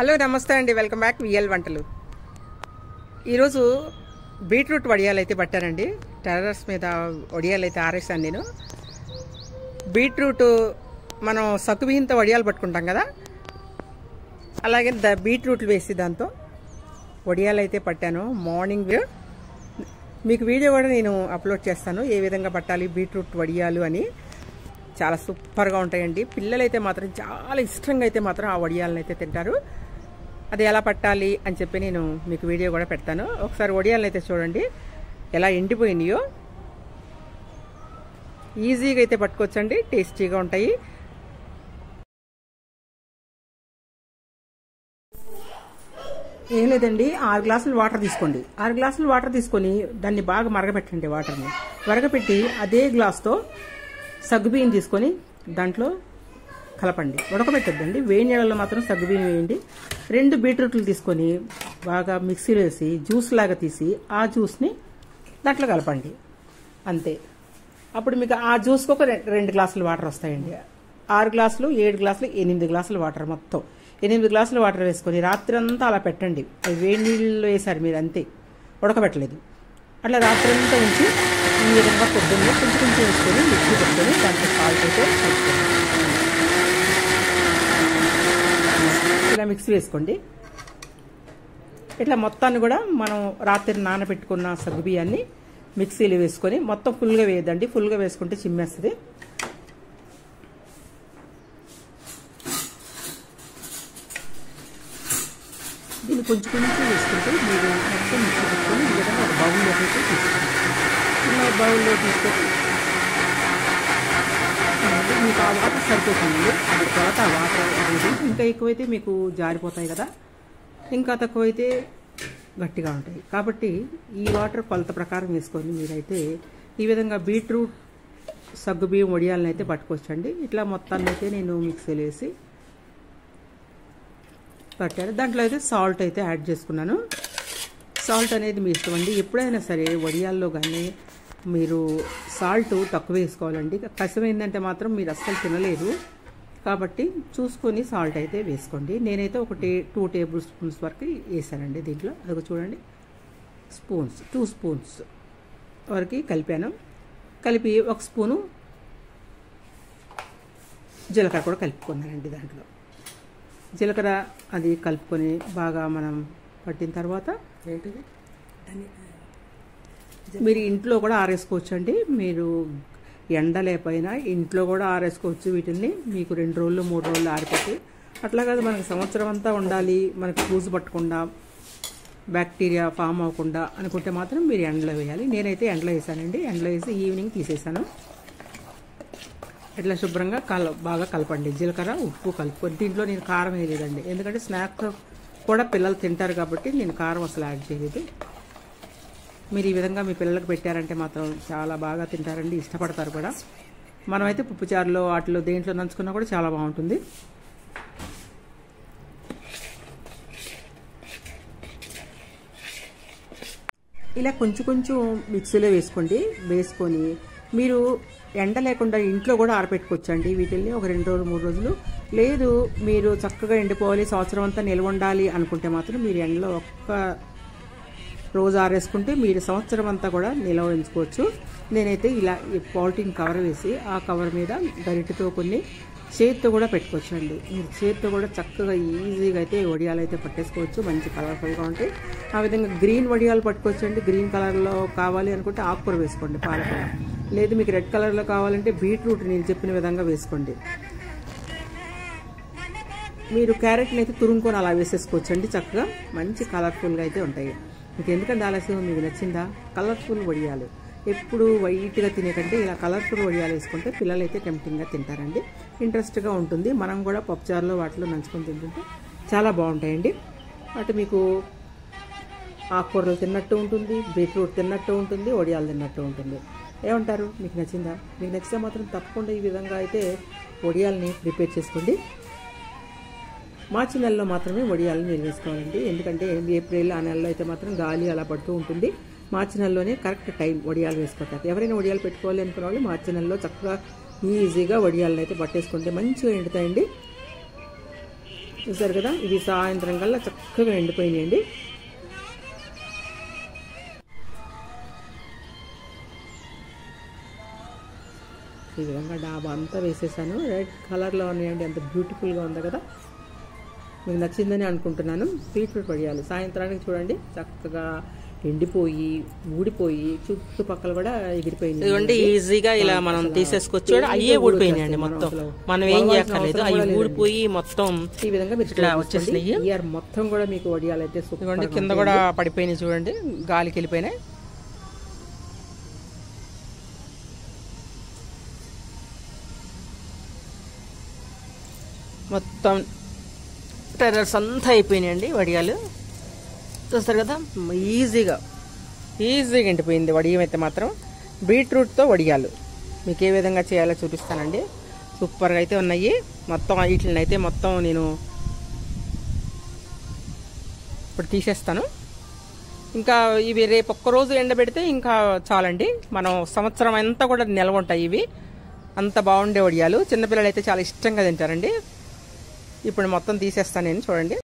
Hello నమస్తే అండి, welcome back VL వంటలు. ఈరోజు బీట్రూట్ వడియాలు అయితే పట్టానండి. టెర్రస్ మీద వడియాలు అయితే ఆరేసాను నేను. బీట్రూట్ మనం సగ్గుబియ్యంతో వడియాలు పట్టుకుంటాం కదా, అలాగే బీట్రూట్లు వేసి దాంతో వడియాలు అయితే పట్టాను. మార్నింగ్ మీకు వీడియో కూడా నేను అప్లోడ్ చేస్తాను, ఏ విధంగా పట్టాలి బీట్రూట్ వడియాలు అని. చాలా సూపర్గా ఉంటాయండి. పిల్లలైతే మాత్రం చాలా ఇష్టంగా అయితే మాత్రం ఆ వడియాలను అయితే తింటారు. అది ఎలా పట్టాలి అని చెప్పి నేను మీకు వీడియో కూడా పెడతాను. ఒకసారి వడియాలను అయితే చూడండి ఎలా ఎండిపోయినాయో. ఈజీగా అయితే పట్టుకోవచ్చండి, టేస్టీగా ఉంటాయి. ఏం లేదండి, 6 గ్లాసులు వాటర్ తీసుకోండి. 6 గ్లాసులు వాటర్ తీసుకొని దాన్ని బాగా మరగపెట్టండి. వాటర్ని మరగపెట్టి అదే గ్లాస్తో సగ్గుబియ్యం తీసుకొని దాంట్లో కలపండి. ఉడకబెట్టద్దండి, వేడి నీళ్ళలో మాత్రం సగ్గుబియ్యం వేయండి. 2 బీట్రూట్లు తీసుకొని బాగా మిక్సీలో వేసి జ్యూస్ లాగా తీసి ఆ జ్యూస్ని దాంట్లో కలపండి. అంతే. అప్పుడు మీకు ఆ జ్యూస్కి ఒక 2 గ్లాసులు వాటర్ వస్తాయండి. 6 గ్లాసులు 7 గ్లాసులు 8 గ్లాసులు వాటర్, మొత్తం 8 గ్లాసులు వాటర్ వేసుకొని రాత్రి అంతా అలా పెట్టండి. అది వేడి నీళ్ళలో వేసారు మీరు, అంతే, ఉడకబెట్టలేదు. అట్లా రాత్రి అంతా ఉంచి ఈ విధంగా పొద్దున్నే కొంచెం కొంచెం వేసుకొని మిక్సీ పెట్టుకొని దాంట్లో సాల్ట్ అయితే వేసుకోండి. ఇలా మిక్సీ వేసుకోండి. ఇట్లా మొత్తాన్ని కూడా మనం రాత్రి నానబెట్టుకున్న సగ్గుబియ్యాన్ని మిక్సీలో వేసుకొని మొత్తం ఫుల్గా వేయద్దండి, ఫుల్గా వేసుకుంటే చిమ్మేస్తుంది. దీన్ని కొంచెం కొంచెం వేసుకుంటే మీరు మొత్తం మిక్సీ పెట్టుకొని ఈ విధంగా ఒక బౌల్లోకి అయితే తీసుకోండి. ఇలా బౌల్లో తీసుకొని మీకు ఆ వాటర్ సరిపోతుంది. అది తర్వాత ఆ వాటర్ అనేది ఇంకా ఎక్కువైతే మీకు జారిపోతాయి కదా, ఇంకా తక్కువైతే గట్టిగా ఉంటాయి. కాబట్టి ఈ వాటర్ కొలత ప్రకారం వేసుకొని మీరైతే ఈ విధంగా బీట్రూట్ సగ్గుబియ్యం వడియాలను అయితే పట్టుకోవచ్చండి. ఇట్లా మొత్తాన్ని అయితే నేను మిక్సీలో వేసి పట్టాను. దాంట్లో అయితే సాల్ట్ అయితే యాడ్ చేసుకున్నాను. సాల్ట్ అనేది మీ ఇష్టం అండి. ఎప్పుడైనా సరే వడియాల్లో కానీ మీరు సాల్ట్ తక్కువ వేసుకోవాలండి. కసమైందంటే మాత్రం మీరు అస్సలు తినలేదు. కాబట్టి చూసుకొని సాల్ట్ అయితే వేసుకోండి. నేనైతే 2 టేబుల్ స్పూన్స్ వరకు వేసానండి దీంట్లో. అది చూడండి, 2 స్పూన్స్ వరకు కలిపాను. కలిపి 1 స్పూను జీలకర్ర కూడా కలుపుకున్నానండి. దాంట్లో జీలకర్ర అది కలుపుకొని బాగా మనం పట్టిన తర్వాత ఏంటిది మీరు ఇంట్లో కూడా ఆరేసుకోవచ్చు అండి. మీరు ఎండ లేకపోయినా ఇంట్లో కూడా ఆరేసుకోవచ్చు వీటిని. మీకు 2 రోజులు 3 రోజులు ఆరిపోతాయి. అట్లా కాదు మనకు సంవత్సరం అంతా ఉండాలి, మనకు పూజ పట్టకుండా బ్యాక్టీరియా ఫామ్ అవ్వకుండా అనుకుంటే మాత్రం మీరు ఎండలో వేయాలి. నేనైతే ఎండలో వేసానండి. ఎండలో వేసి ఈవినింగ్ తీసేసాను. ఇట్లా శుభ్రంగా బాగా కలపండి. జీలకర్ర ఉప్పు కలుపుకొని, దీంట్లో నేను కారం వేయలేదండి, ఎందుకంటే స్నాక్స్ కూడా పిల్లలు తింటారు కాబట్టి నేను కారం అసలు యాడ్ చేయలేదు. మీరు ఈ విధంగా మీ పిల్లలకు పెట్టారంటే మాత్రం చాలా బాగా తింటారండి, ఇష్టపడతారు కూడా. మనమైతే పప్పుచారులో వాటిలో దేంట్లో నంచుకున్నా కూడా చాలా బాగుంటుంది. ఇలా కొంచెం కొంచెం మిక్సీలో వేసుకోండి. వేసుకొని మీరు ఎండ లేకుండా ఇంట్లో కూడా ఆరపెట్టుకోవచ్చండి వీటిల్ని. ఒక 2 రోజులు 3 రోజులు. లేదు మీరు చక్కగా ఎండిపోవాలి, సంవత్సరం అంతా నిల్వ ఉండాలి అనుకుంటే మాత్రం మీరు ఎండలో ఒక్క రోజు ఆరేసుకుంటే మీరు సంవత్సరం అంతా కూడా నిల్వ ఉంచుకోవచ్చు. నేనైతే ఇలా పాలిథిన్ కవర్ వేసి ఆ కవర్ మీద గరిటెతో కొన్ని చేతితో కూడా పెట్టుకోవచ్చు అండి. మీరు చేతితో కూడా చక్కగా ఈజీగా అయితే వడియాలు అయితే పట్టేసుకోవచ్చు. మంచి కలర్ఫుల్గా ఉంటాయి. ఆ విధంగా గ్రీన్ వడియాలు పట్టుకోవచ్చు అండి. గ్రీన్ కలర్లో కావాలి అనుకుంటే ఆకుకూర వేసుకోండి, పాలకూర. లేదు మీకు రెడ్ కలర్లో కావాలంటే బీట్రూట్ నేను చెప్పిన విధంగా వేసుకోండి. మీరు క్యారెట్ని అయితే తురుముకొని అలా వేసేసుకోవచ్చు అండి. చక్కగా మంచి కలర్ఫుల్గా అయితే ఉంటాయి. మీకు ఎందుకంటే ఆలస్యం, మీకు నచ్చిందా? కలర్ఫుల్ వడియాలు ఎప్పుడు వైట్గా తినే కంటే ఇలా కలర్ఫుల్ వడియాలు వేసుకుంటే పిల్లలు అయితే టెంప్టింగ్గా తింటారండి, ఇంట్రెస్ట్గా ఉంటుంది. మనం కూడా పప్పుచారులో వాటిలో నంచుకొని తింటుంటే చాలా బాగుంటాయండి. అటు మీకు ఆకుకూరలు తిన్నట్టు ఉంటుంది, బీట్రూట్ తిన్నట్టు ఉంటుంది, వడియాలు తిన్నట్టు ఉంటుంది. ఏమంటారు? మీకు నచ్చిందా? మీకు నచ్చితే మాత్రం తప్పకుండా ఈ విధంగా అయితే వడియాలని ప్రిపేర్ చేసుకోండి. మార్చి నెలలో మాత్రమే వడియాలను నిల్వ వేసుకోవాలండి. ఎందుకంటే ఏప్రిల్ ఆ నెలలో అయితే మాత్రం గాలి అలా పడుతూ ఉంటుంది. మార్చి నెలలోనే కరెక్ట్ టైం వడియాలు వేసుకోవటానికి. ఎవరైనా వడియాలు పెట్టుకోవాలి అనుకున్న వాళ్ళు మార్చి నెలలో చక్కగా ఈజీగా వడియాలను అయితే పట్టేసుకుంటే మంచిగా ఎండుతాయండి. చూసారు కదా, ఇవి సాయంత్రం కల్లా చక్కగా ఎండిపోయినాయండి. ఈ విధంగా డాబా అంతా వేసేసాను. రెడ్ కలర్లో ఉన్నాయండి, ఎంత బ్యూటిఫుల్గా ఉంది కదా. మీకు నచ్చిందని అనుకుంటున్నాను. బీట్రూట్ వడియాలు సాయంత్రానికి చూడండి చక్కగా ఎండిపోయి ఊడిపోయి చుట్టుపక్కల కూడా ఎగిరిపోయింది. ఈజీగా ఇలా మనం తీసేసుకోవచ్చు. అయ్యే ఊడిపోయినాయండి మొత్తం, మనం ఏం చేయక్కర్లేదు. అవి ఊడిపోయి మొత్తం ఈ విధంగా ఇట్లా వచ్చేసినాయి. ఇయర్ మొత్తం కూడా మీకు వడియాలు అయితే చూడండి, కింద కూడా పడిపోయినాయి చూడండి, గాలికి వెళ్ళిపోయినాయి. మొత్తం టెర్రస్ అంతా అయిపోయినాయండి వడియాలు. చూస్తారు కదా, ఈజీగా ఎండిపోయింది వడియం అయితే మాత్రం. బీట్రూట్తో వడియాలు మీకు ఏ విధంగా చేయాలో చూపిస్తానండి. సూపర్గా అయితే ఉన్నాయి. మొత్తం వీటిని అయితే మొత్తం నేను ఇప్పుడు తీసేస్తాను. ఇంకా ఇవి రేపు ఒక్కరోజు ఎండబెడితే ఇంకా చాలండి, మనం సంవత్సరం అంతా కూడా నిల్వ ఉంటాయి ఇవి. అంత బాగుండే వడియాలు చిన్నపిల్లలు అయితే చాలా ఇష్టంగా తింటారండి. ఇప్పుడు మొత్తం తీసేస్తాను నేను, చూడండి.